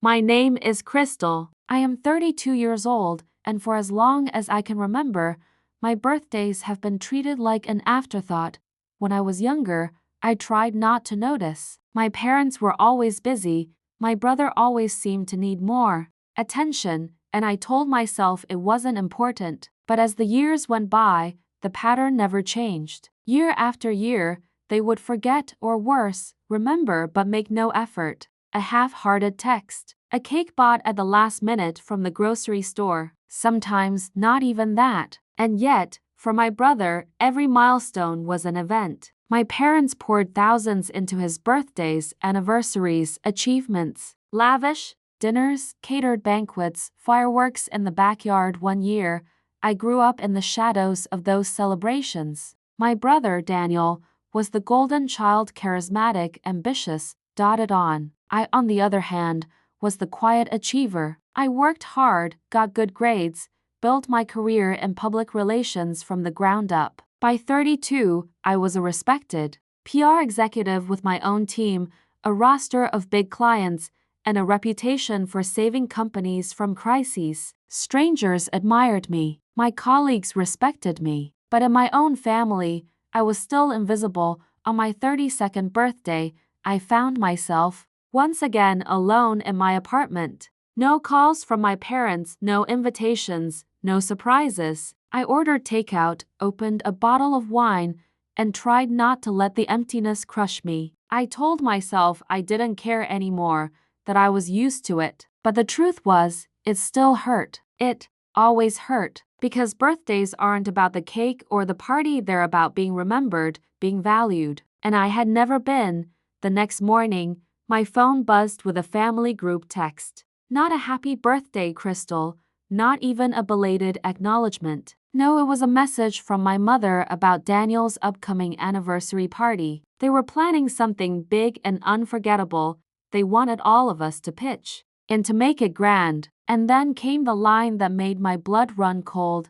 My name is Crystal. I am 32 years old, and for as long as I can remember, my birthdays have been treated like an afterthought. When I was younger, I tried not to notice. My parents were always busy, my brother always seemed to need more attention, and I told myself it wasn't important. But as the years went by, the pattern never changed. Year after year, they would forget or worse, remember but make no effort. A half-hearted text, a cake bought at the last minute from the grocery store, sometimes not even that. And yet, for my brother, every milestone was an event. My parents poured thousands into his birthdays, anniversaries, achievements, lavish dinners, catered banquets, fireworks in the backyard. One year, I grew up in the shadows of those celebrations. My brother, Daniel, was the golden child, charismatic, ambitious, dotted on. I, on the other hand, was the quiet achiever. I worked hard, got good grades, built my career in public relations from the ground up. By 32, I was a respected PR executive with my own team, a roster of big clients, and a reputation for saving companies from crises. Strangers admired me. My colleagues respected me. But in my own family, I was still invisible. On my 32nd birthday, I found myself once again alone in my apartment. No calls from my parents, no invitations, no surprises. I ordered takeout, opened a bottle of wine, and tried not to let the emptiness crush me. I told myself I didn't care anymore, that I was used to it. But the truth was, it still hurt. It always hurt. Because birthdays aren't about the cake or the party, they're about being remembered, being valued. And I had never been. The next morning, my phone buzzed with a family group text. Not a happy birthday, Crystal. Not even a belated acknowledgement. No, it was a message from my mother about Daniel's upcoming anniversary party. They were planning something big and unforgettable. They wanted all of us to pitch in to make it grand. And then came the line that made my blood run cold.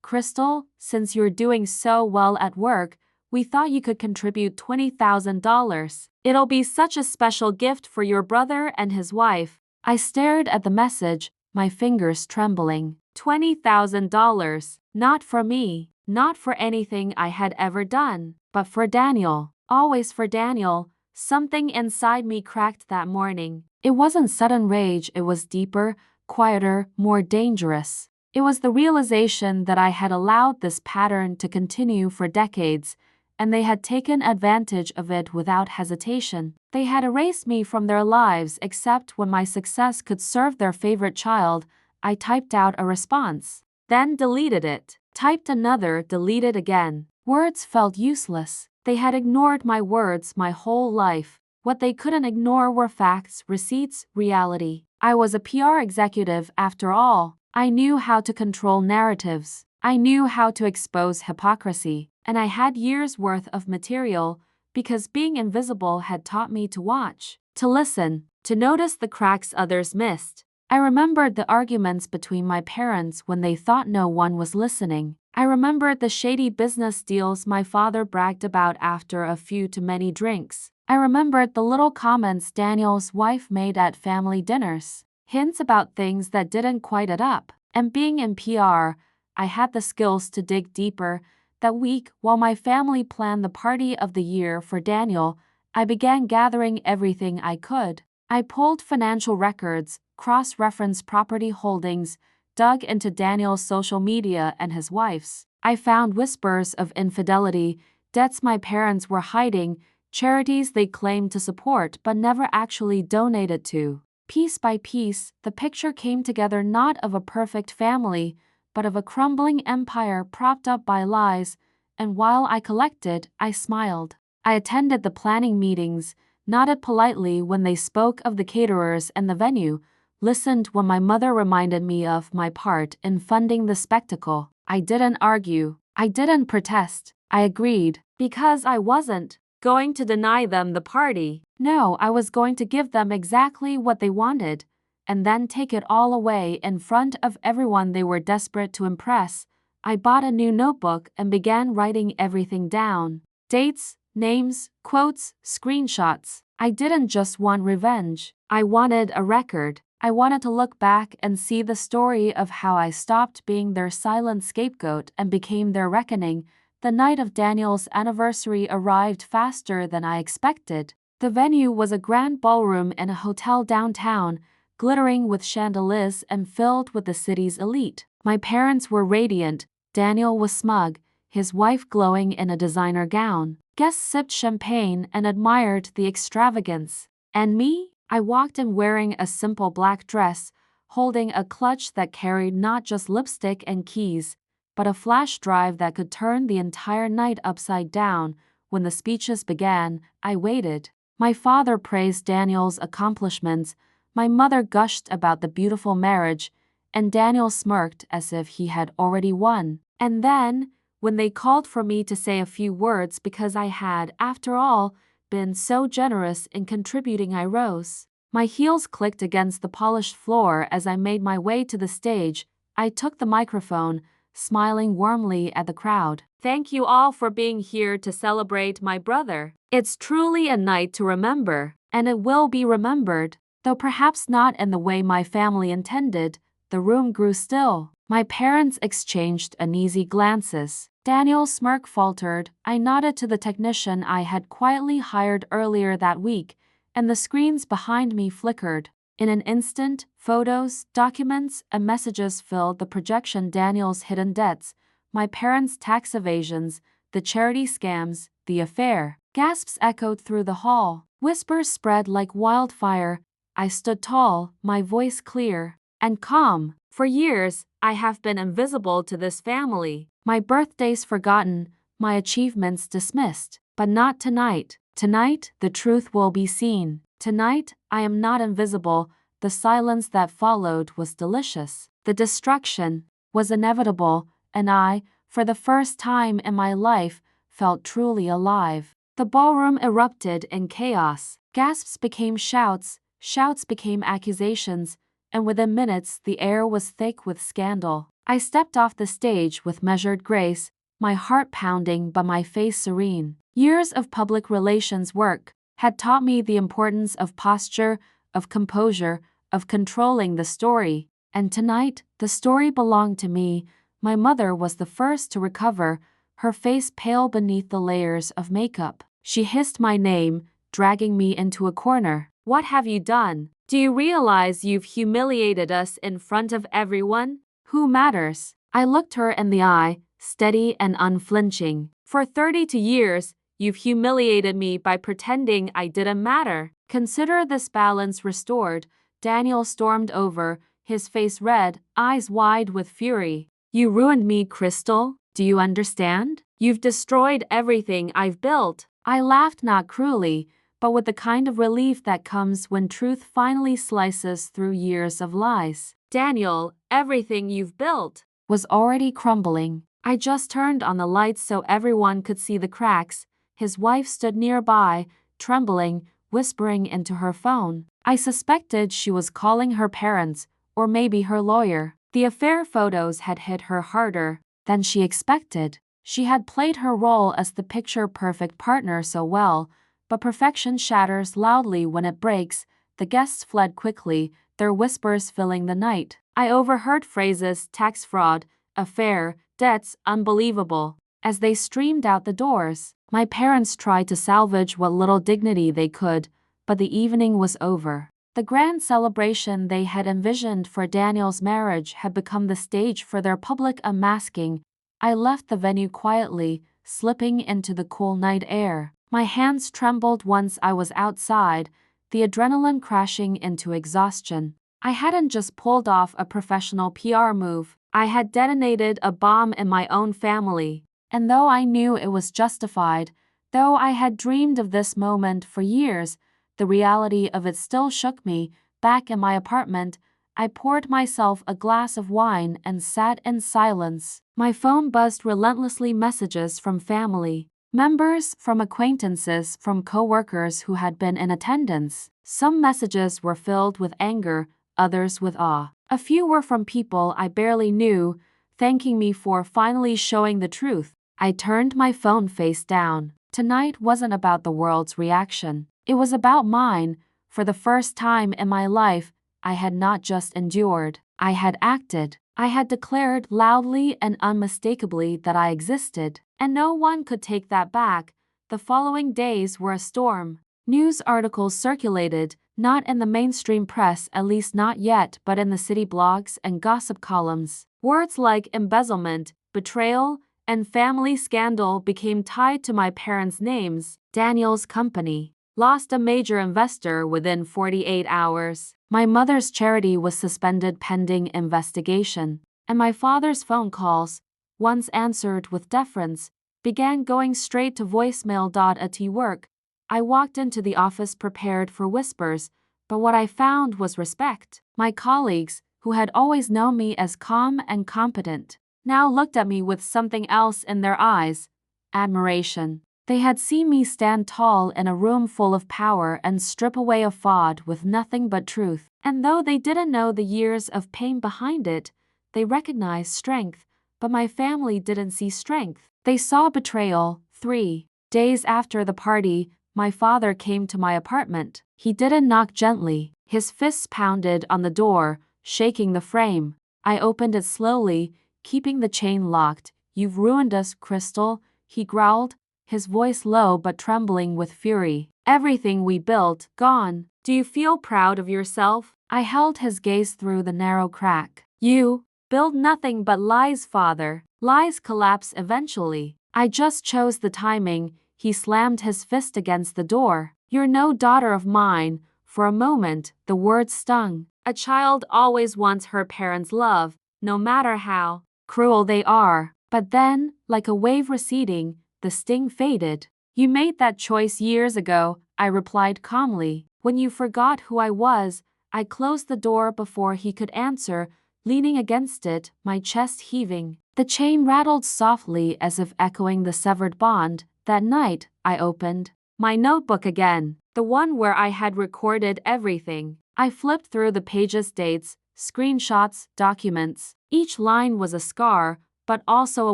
Crystal, since you're doing so well at work, we thought you could contribute $20,000. It'll be such a special gift for your brother and his wife. I stared at the message, my fingers trembling. $20,000. Not for me, not for anything I had ever done, but for Daniel. Always for Daniel. Something inside me cracked that morning. It wasn't sudden rage, it was deeper, quieter, more dangerous. It was the realization that I had allowed this pattern to continue for decades, and they had taken advantage of it without hesitation. They had erased me from their lives except when my success could serve their favorite child. I typed out a response, then deleted it, typed another, deleted again. Words felt useless. They had ignored my words my whole life. What they couldn't ignore were facts, receipts, reality. I was a PR executive after all. I knew how to control narratives. I knew how to expose hypocrisy. And I had years' worth of material because being invisible had taught me to watch, to listen, to notice the cracks others missed. I remembered the arguments between my parents when they thought no one was listening. I remembered the shady business deals my father bragged about after a few too many drinks. I remembered the little comments Daniel's wife made at family dinners, hints about things that didn't quite add up. And being in PR, I had the skills to dig deeper. That week, while my family planned the party of the year for Daniel, I began gathering everything I could. I pulled financial records, cross-referenced property holdings, dug into Daniel's social media and his wife's. I found whispers of infidelity, debts my parents were hiding, charities they claimed to support but never actually donated to. Piece by piece, the picture came together, not of a perfect family, but of a crumbling empire propped up by lies, and while I collected, I smiled. I attended the planning meetings, nodded politely when they spoke of the caterers and the venue, listened when my mother reminded me of my part in funding the spectacle. I didn't argue. I didn't protest. I agreed, because I wasn't going to deny them the party. No, I was going to give them exactly what they wanted, and then take it all away in front of everyone they were desperate to impress. I bought a new notebook and began writing everything down. Dates, names, quotes, screenshots. I didn't just want revenge. I wanted a record. I wanted to look back and see the story of how I stopped being their silent scapegoat and became their reckoning. The night of Daniel's anniversary arrived faster than I expected. The venue was a grand ballroom in a hotel downtown, glittering with chandeliers and filled with the city's elite. My parents were radiant, Daniel was smug, his wife glowing in a designer gown. Guests sipped champagne and admired the extravagance. And me? I walked in wearing a simple black dress, holding a clutch that carried not just lipstick and keys, but a flash drive that could turn the entire night upside down. When the speeches began, I waited. My father praised Daniel's accomplishments, my mother gushed about the beautiful marriage, and Daniel smirked as if he had already won. And then, when they called for me to say a few words because I had, after all, been so generous in contributing, I rose. My heels clicked against the polished floor as I made my way to the stage. I took the microphone, smiling warmly at the crowd. Thank you all for being here to celebrate my brother. It's truly a night to remember, and it will be remembered, though perhaps not in the way my family intended. The room grew still. My parents exchanged uneasy glances. Daniel's smirk faltered. I nodded to the technician I had quietly hired earlier that week, and the screens behind me flickered. In an instant, photos, documents, and messages filled the projection. Daniel's hidden debts, my parents' tax evasions, the charity scams, the affair. Gasps echoed through the hall. Whispers spread like wildfire. I stood tall, my voice clear and calm. For years, I have been invisible to this family. My birthdays forgotten, my achievements dismissed. But not tonight. Tonight, the truth will be seen. Tonight, I am not invisible. The silence that followed was delicious. The destruction was inevitable, and I, for the first time in my life, felt truly alive. The ballroom erupted in chaos. Gasps became shouts, shouts became accusations, and within minutes the air was thick with scandal. I stepped off the stage with measured grace, my heart pounding but my face serene. Years of public relations work had taught me the importance of posture, of composure, of controlling the story. And tonight, the story belonged to me. My mother was the first to recover, her face pale beneath the layers of makeup. She hissed my name, dragging me into a corner. What have you done? Do you realize you've humiliated us in front of everyone? Who matters? I looked her in the eye, steady and unflinching. For 32 years, you've humiliated me by pretending I didn't matter. Consider this balance restored. Daniel stormed over, his face red, eyes wide with fury. You ruined me, Crystal. Do you understand? You've destroyed everything I've built. I laughed, not cruelly, but with the kind of relief that comes when truth finally slices through years of lies. Daniel, everything you've built was already crumbling. I just turned on the lights so everyone could see the cracks. His wife stood nearby, trembling, whispering into her phone. I suspected she was calling her parents, or maybe her lawyer. The affair photos had hit her harder than she expected. She had played her role as the picture-perfect partner so well, but perfection shatters loudly when it breaks. The guests fled quickly, their whispers filling the night. I overheard phrases: tax fraud, affair, debts, unbelievable, as they streamed out the doors. My parents tried to salvage what little dignity they could, but the evening was over. The grand celebration they had envisioned for Daniel's marriage had become the stage for their public unmasking. I left the venue quietly, slipping into the cool night air. My hands trembled once I was outside, the adrenaline crashing into exhaustion. I hadn't just pulled off a professional PR move, I had detonated a bomb in my own family. And though I knew it was justified, though I had dreamed of this moment for years, the reality of it still shook me. Back in my apartment, I poured myself a glass of wine and sat in silence. My phone buzzed relentlessly, messages from family members, from acquaintances, from coworkers who had been in attendance. Some messages were filled with anger, others with awe. A few were from people I barely knew, thanking me for finally showing the truth. I turned my phone face down. Tonight wasn't about the world's reaction. It was about mine. For the first time in my life, I had not just endured, I had acted. I had declared loudly and unmistakably that I existed, and no one could take that back. The following days were a storm. News articles circulated, not in the mainstream press, at least not yet, but in the city blogs and gossip columns. Words like embezzlement, betrayal, and family scandal became tied to my parents' names. Daniel's company lost a major investor within 48 hours. My mother's charity was suspended pending investigation, and my father's phone calls, once answered with deference, began going straight to voicemail. At work, I walked into the office prepared for whispers, but what I found was respect. My colleagues, who had always known me as calm and competent, now looked at me with something else in their eyes: admiration. They had seen me stand tall in a room full of power and strip away a facade with nothing but truth. And though they didn't know the years of pain behind it, they recognized strength. But my family didn't see strength. They saw betrayal. 3 days after the party, my father came to my apartment. He didn't knock gently. His fists pounded on the door, shaking the frame. I opened it slowly, keeping the chain locked. "You've ruined us, Crystal," he growled, his voice low but trembling with fury. "Everything we built, gone. Do you feel proud of yourself?" I held his gaze through the narrow crack. "You build nothing but lies, father. Lies collapse eventually. I just chose the timing." He slammed his fist against the door. "You're no daughter of mine." For a moment, the words stung. A child always wants her parents' love, no matter how cruel they are. But then, like a wave receding, the sting faded. "You made that choice years ago," I replied calmly. "When you forgot who I was." I closed the door before he could answer, leaning against it, my chest heaving. The chain rattled softly as if echoing the severed bond. That night, I opened my notebook again, the one where I had recorded everything. I flipped through the pages, dates, screenshots, documents. Each line was a scar, but also a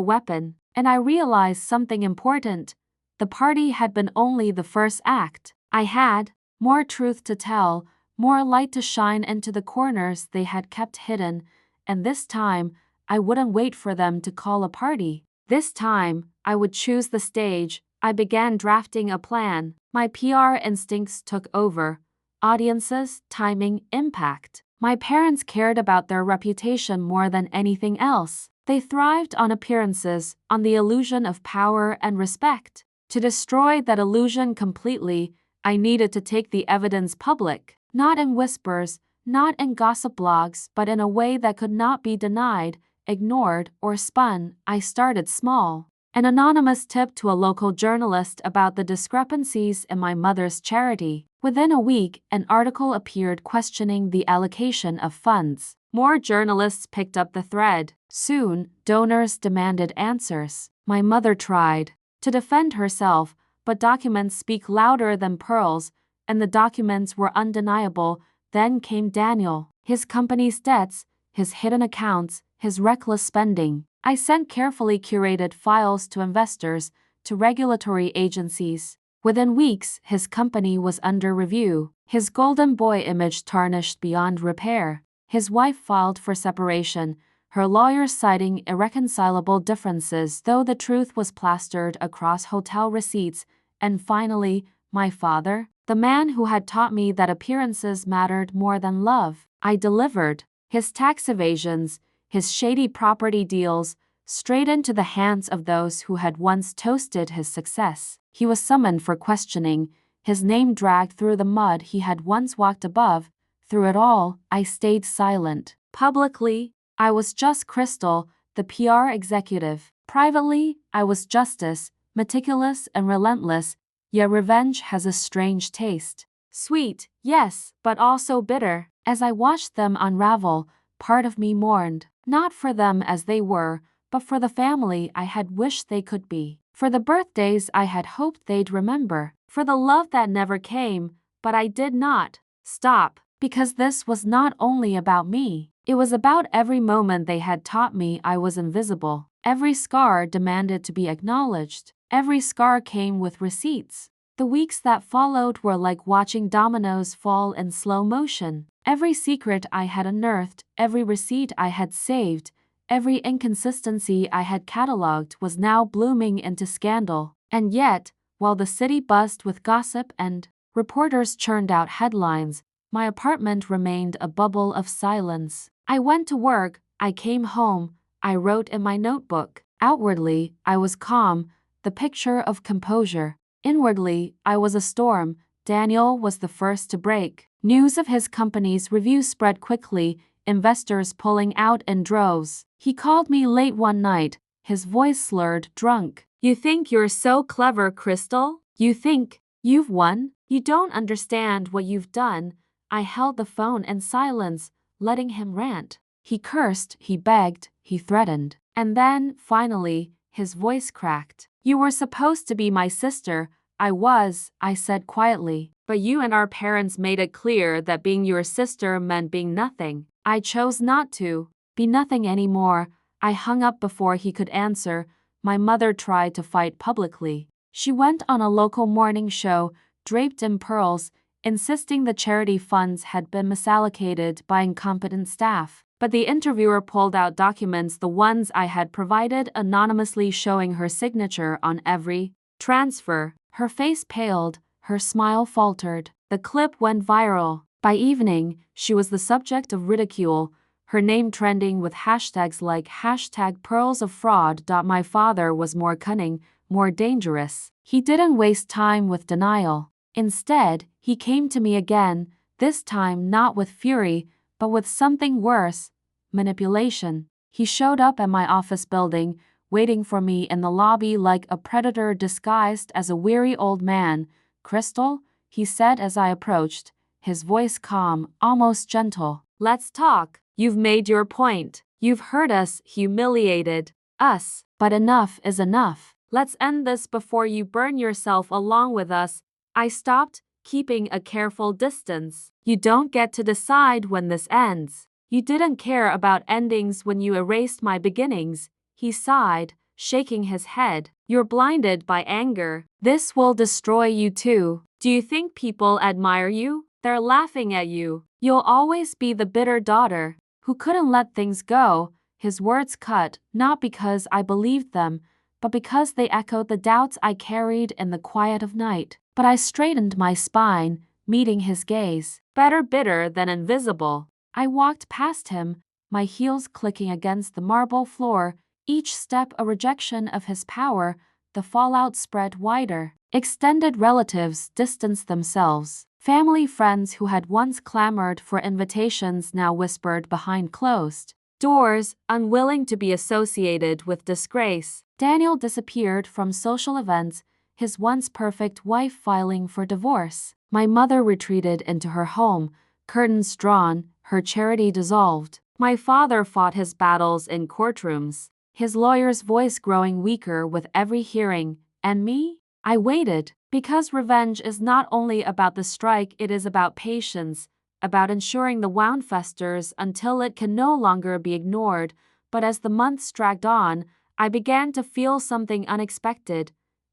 weapon. And I realized something important. The party had been only the first act. I had more truth to tell, more light to shine into the corners they had kept hidden, and this time, I wouldn't wait for them to call a party. This time, I would choose the stage. I began drafting a plan. My PR instincts took over. Audiences, timing, impact. My parents cared about their reputation more than anything else. They thrived on appearances, on the illusion of power and respect. To destroy that illusion completely, I needed to take the evidence public. Not in whispers, not in gossip blogs, but in a way that could not be denied, ignored, or spun. I started small. An anonymous tip to a local journalist about the discrepancies in my mother's charity. Within a week, an article appeared questioning the allocation of funds. More journalists picked up the thread. Soon, donors demanded answers. My mother tried to defend herself, but documents speak louder than pearls, and the documents were undeniable. Then came Daniel, his company's debts, his hidden accounts, his reckless spending. I sent carefully curated files to investors, to regulatory agencies. Within weeks, his company was under review, his golden boy image tarnished beyond repair. His wife filed for separation, her lawyers citing irreconcilable differences, though the truth was plastered across hotel receipts. And finally, my father, the man who had taught me that appearances mattered more than love. I delivered. His tax evasions, his shady property deals, straight into the hands of those who had once toasted his success. He was summoned for questioning, his name dragged through the mud he had once walked above. Through it all, I stayed silent. Publicly, I was just Crystal, the PR executive. Privately, I was Justice, meticulous and relentless, yet revenge has a strange taste. Sweet, yes, but also bitter. As I watched them unravel, part of me mourned, not for them as they were, but for the family I had wished they could be, for the birthdays I had hoped they'd remember, for the love that never came, but I did not stop, because this was not only about me. It was about every moment they had taught me I was invisible. Every scar demanded to be acknowledged. Every scar came with receipts. The weeks that followed were like watching dominoes fall in slow motion. Every secret I had unearthed, every receipt I had saved, every inconsistency I had catalogued was now blooming into scandal. And yet, while the city buzzed with gossip and reporters churned out headlines, my apartment remained a bubble of silence. I went to work, I came home, I wrote in my notebook. Outwardly, I was calm, the picture of composure. Inwardly, I was a storm. Daniel was the first to break. News of his company's review spread quickly, investors pulling out in droves. He called me late one night, his voice slurred, drunk. "You think you're so clever, Crystal? You think you've won? You don't understand what you've done." I held the phone in silence, letting him rant. He cursed, he begged, he threatened. And then, finally, his voice cracked. "You were supposed to be my sister." I said quietly. "But you and our parents made it clear that being your sister meant being nothing." I chose not to be nothing anymore. I hung up before he could answer. My mother tried to fight publicly. She went on a local morning show, draped in pearls, insisting the charity funds had been misallocated by incompetent staff. But the interviewer pulled out documents, the ones I had provided anonymously, showing her signature on every transfer. Her face paled, her smile faltered. The clip went viral. By evening, she was the subject of ridicule, her name trending with hashtags like #PearlsOfFraud. My father was more cunning, more dangerous. He didn't waste time with denial. Instead, he came to me again, this time not with fury, but with something worse: manipulation. He showed up at my office building, waiting for me in the lobby like a predator disguised as a weary old man. "Crystal," he said as I approached, his voice calm, almost gentle. "Let's talk. You've made your point. You've hurt us, humiliated us. But enough is enough. Let's end this before you burn yourself along with us." I stopped, keeping a careful distance. "You don't get to decide when this ends. You didn't care about endings when you erased my beginnings." He sighed, shaking his head. "You're blinded by anger. This will destroy you too. Do you think people admire you? They're laughing at you. You'll always be the bitter daughter who couldn't let things go." His words cut, not because I believed them, but because they echoed the doubts I carried in the quiet of night. But I straightened my spine, meeting his gaze. "Better bitter than invisible." I walked past him, my heels clicking against the marble floor, each step a rejection of his power. The fallout spread wider. Extended relatives distanced themselves. Family friends who had once clamored for invitations now whispered behind closed doors, unwilling to be associated with disgrace. Daniel disappeared from social events, his once perfect wife filing for divorce. My mother retreated into her home, curtains drawn, her charity dissolved. My father fought his battles in courtrooms, his lawyer's voice growing weaker with every hearing. And me? I waited, because revenge is not only about the strike, it is about patience, about ensuring the wound festers until it can no longer be ignored. But as the months dragged on, I began to feel something unexpected: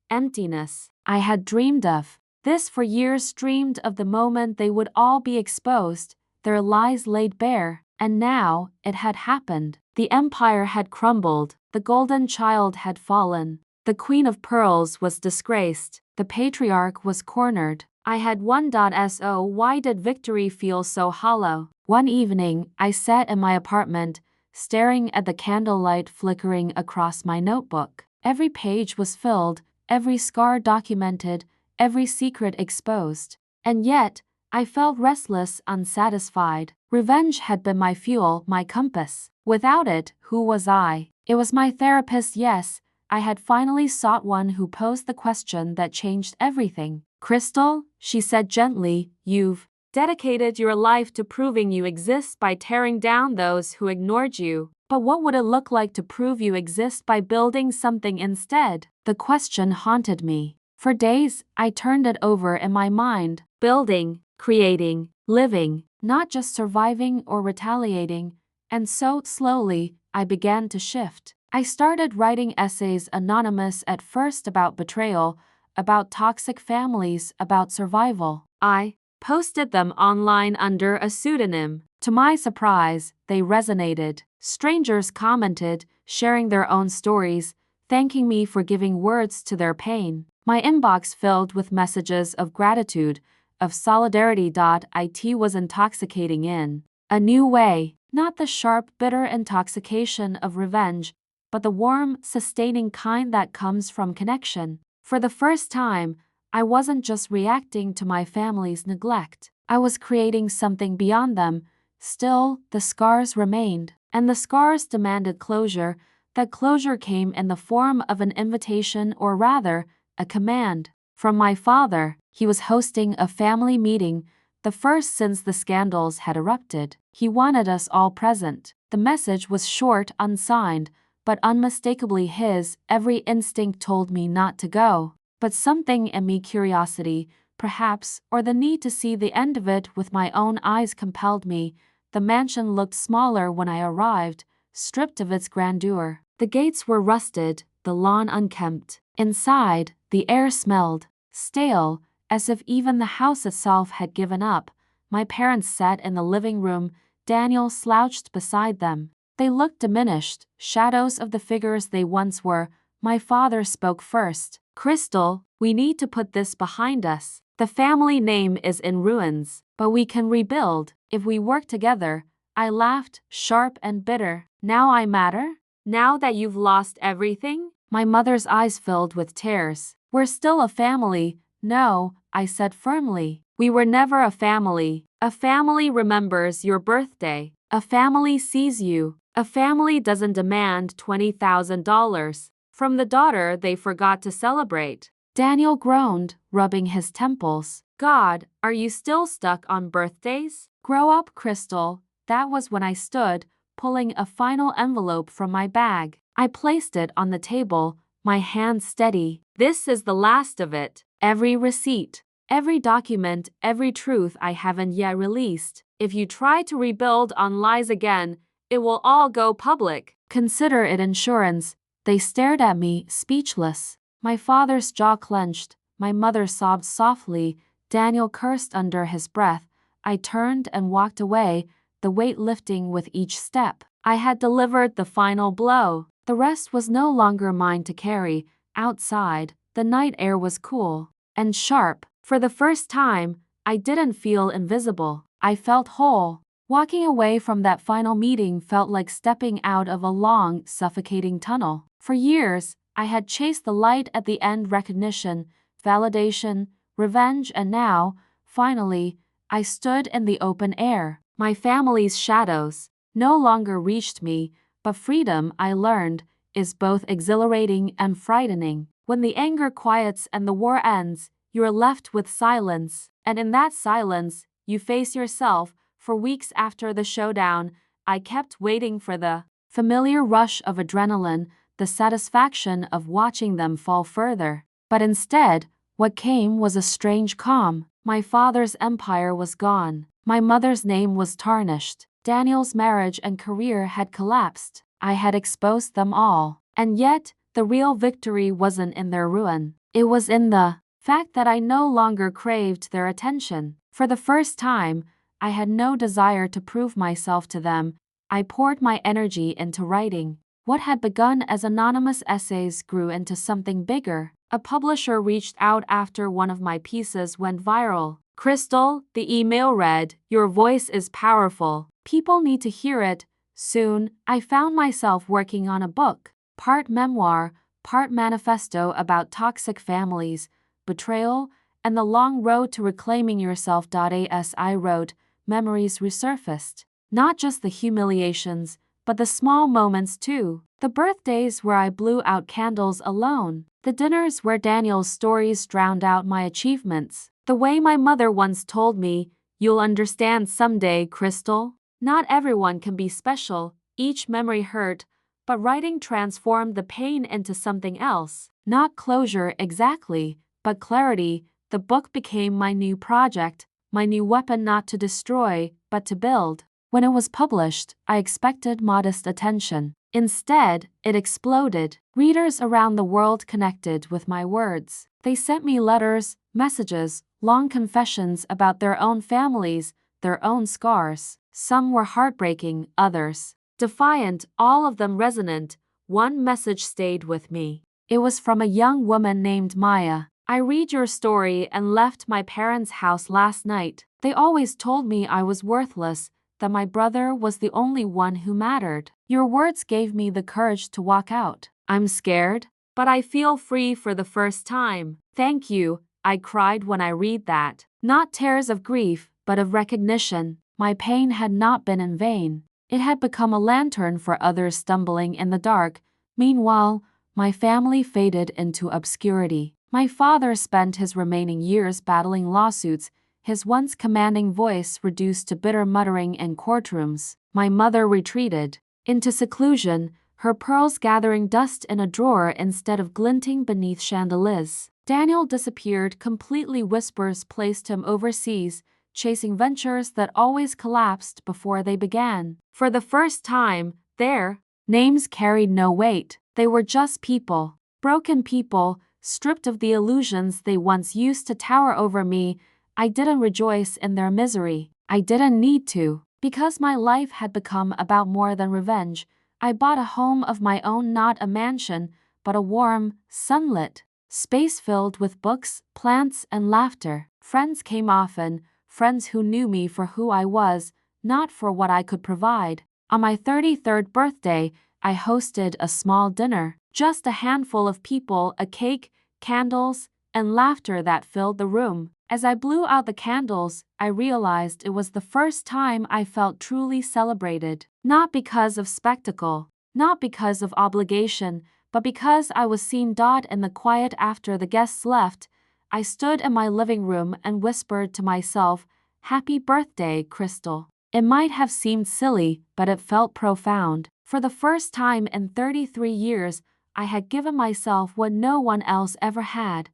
emptiness. I had dreamed of this for years, dreamed of the moment they would all be exposed, their lies laid bare. And now, it had happened. The empire had crumbled, the golden child had fallen, the Queen of Pearls was disgraced, the patriarch was cornered. I had won. So why did victory feel so hollow? One evening, I sat in my apartment, staring at the candlelight flickering across my notebook. Every page was filled, every scar documented, every secret exposed. And yet, I felt restless, unsatisfied. Revenge had been my fuel, my compass. Without it, who was I? It was my therapist, yes. I had finally sought one who posed the question that changed everything. "Crystal," she said gently, "you've dedicated your life to proving you exist by tearing down those who ignored you. But what would it look like to prove you exist by building something instead?" The question haunted me. For days, I turned it over in my mind. Building, creating, living, not just surviving or retaliating. And so, slowly, I began to shift. I started writing essays, anonymous at first, about betrayal, about toxic families, about survival. I posted them online under a pseudonym. To my surprise, they resonated. Strangers commented, sharing their own stories, thanking me for giving words to their pain. My inbox filled with messages of gratitude, of solidarity. It was intoxicating in a new way, not the sharp, bitter intoxication of revenge, but the warm, sustaining kind that comes from connection. For the first time, I wasn't just reacting to my family's neglect. I was creating something beyond them. Still, the scars remained, and the scars demanded closure. That closure came in the form of an invitation, or rather, a command, from my father. He was hosting a family meeting, the first since the scandals had erupted. He wanted us all present. The message was short, unsigned, but unmistakably his. Every instinct told me not to go, but something in me, curiosity, perhaps, or the need to see the end of it with my own eyes, compelled me. The mansion looked smaller when I arrived, stripped of its grandeur. The gates were rusted, the lawn unkempt. Inside, the air smelled stale, as if even the house itself had given up. My parents sat in the living room. Daniel slouched beside them. They looked diminished, shadows of the figures they once were. My father spoke first. "Crystal, we need to put this behind us. The family name is in ruins, but we can rebuild if we work together." I laughed, sharp and bitter. "Now I matter? Now that you've lost everything?" My mother's eyes filled with tears. "We're still a family." "No," I said firmly. "We were never a family. A family remembers your birthday. A family sees you. A family doesn't demand $20,000 from the daughter they forgot to celebrate." Daniel groaned, rubbing his temples. "God, are you still stuck on birthdays? Grow up, Crystal." That was when I stood, pulling a final envelope from my bag. I placed it on the table, my hand steady. "This is the last of it. Every receipt, every document, every truth I haven't yet released. If you try to rebuild on lies again, it will all go public. Consider it insurance." They stared at me, speechless. My father's jaw clenched. My mother sobbed softly. Daniel cursed under his breath. I turned and walked away, the weight lifting with each step. I had delivered the final blow. The rest was no longer mine to carry. Outside, the night air was cool and sharp. For the first time, I didn't feel invisible. I felt whole. Walking away from that final meeting felt like stepping out of a long, suffocating tunnel. For years, I had chased the light at the end: recognition, validation, revenge, and now, finally, I stood in the open air. My family's shadows no longer reached me, but freedom, I learned, is both exhilarating and frightening. When the anger quiets and the war ends, you are left with silence, and in that silence, you face yourself. For weeks after the showdown, I kept waiting for the familiar rush of adrenaline, the satisfaction of watching them fall further. But instead, what came was a strange calm. My father's empire was gone. My mother's name was tarnished. Daniel's marriage and career had collapsed. I had exposed them all. And yet, the real victory wasn't in their ruin. It was in the fact that I no longer craved their attention. For the first time, I had no desire to prove myself to them. I poured my energy into writing. What had begun as anonymous essays grew into something bigger. A publisher reached out after one of my pieces went viral. "Crystal," the email read, "your voice is powerful. People need to hear it." Soon, I found myself working on a book, part memoir, part manifesto about toxic families, betrayal, and the long road to reclaiming yourself. As I wrote, memories resurfaced. Not just the humiliations, but the small moments too. The birthdays where I blew out candles alone. The dinners where Daniel's stories drowned out my achievements. The way my mother once told me, "You'll understand someday, Crystal." Not everyone can be special. Each memory hurt, but writing transformed the pain into something else. Not closure exactly, but clarity. The book became my new project, my new weapon, not to destroy, but to build. When it was published, I expected modest attention. Instead, it exploded. Readers around the world connected with my words. They sent me letters, messages, long confessions about their own families, their own scars. Some were heartbreaking, others defiant, all of them resonant. One message stayed with me. It was from a young woman named Maya. I read your story and left my parents' house last night. They always told me I was worthless, that my brother was the only one who mattered. Your words gave me the courage to walk out. I'm scared, but I feel free for the first time. Thank you, I cried when I read that. Not tears of grief, but of recognition. My pain had not been in vain. It had become a lantern for others stumbling in the dark. Meanwhile, my family faded into obscurity. My father spent his remaining years battling lawsuits, his once commanding voice reduced to bitter muttering in courtrooms. My mother retreated into seclusion, her pearls gathering dust in a drawer instead of glinting beneath chandeliers. Daniel disappeared completely. Whispers placed him overseas, chasing ventures that always collapsed before they began. For the first time, their names carried no weight. They were just people, broken people, stripped of the illusions they once used to tower over me. I didn't rejoice in their misery. I didn't need to. Because my life had become about more than revenge, I bought a home of my own, not a mansion, but a warm, sunlit space filled with books, plants, and laughter. Friends came often, friends who knew me for who I was, not for what I could provide. On my 33rd birthday, I hosted a small dinner. Just a handful of people, a cake, candles, and laughter that filled the room. As I blew out the candles, I realized it was the first time I felt truly celebrated. Not because of spectacle, not because of obligation, but because I was seen. In the quiet after the guests left, I stood in my living room and whispered to myself, "Happy birthday, Crystal." It might have seemed silly, but it felt profound. For the first time in 33 years, I had given myself what no one else ever had: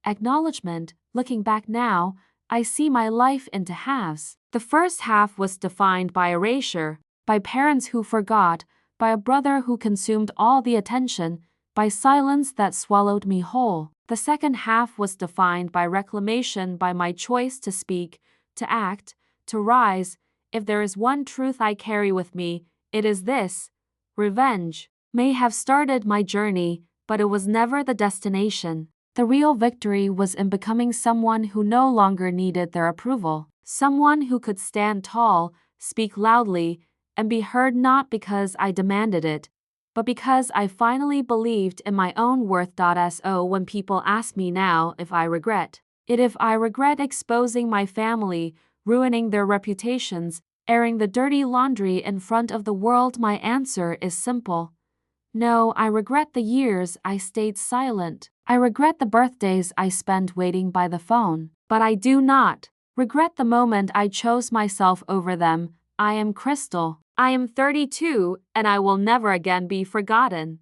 acknowledgement. Looking back now, I see my life into halves. The first half was defined by erasure, by parents who forgot, by a brother who consumed all the attention, by silence that swallowed me whole. The second half was defined by reclamation, by my choice to speak, to act, to rise. If there is one truth I carry with me, it is this: revenge may have started my journey, but it was never the destination. The real victory was in becoming someone who no longer needed their approval, someone who could stand tall, speak loudly, and be heard, not because I demanded it, but because I finally believed in my own worth. So when people ask me now if I regret it, if I regret exposing my family, ruining their reputations, airing the dirty laundry in front of the world, my answer is simple: no. I regret the years I stayed silent. I regret the birthdays I spent waiting by the phone. But I do not regret the moment I chose myself over them. I am Crystal. I am 32, and I will never again be forgotten.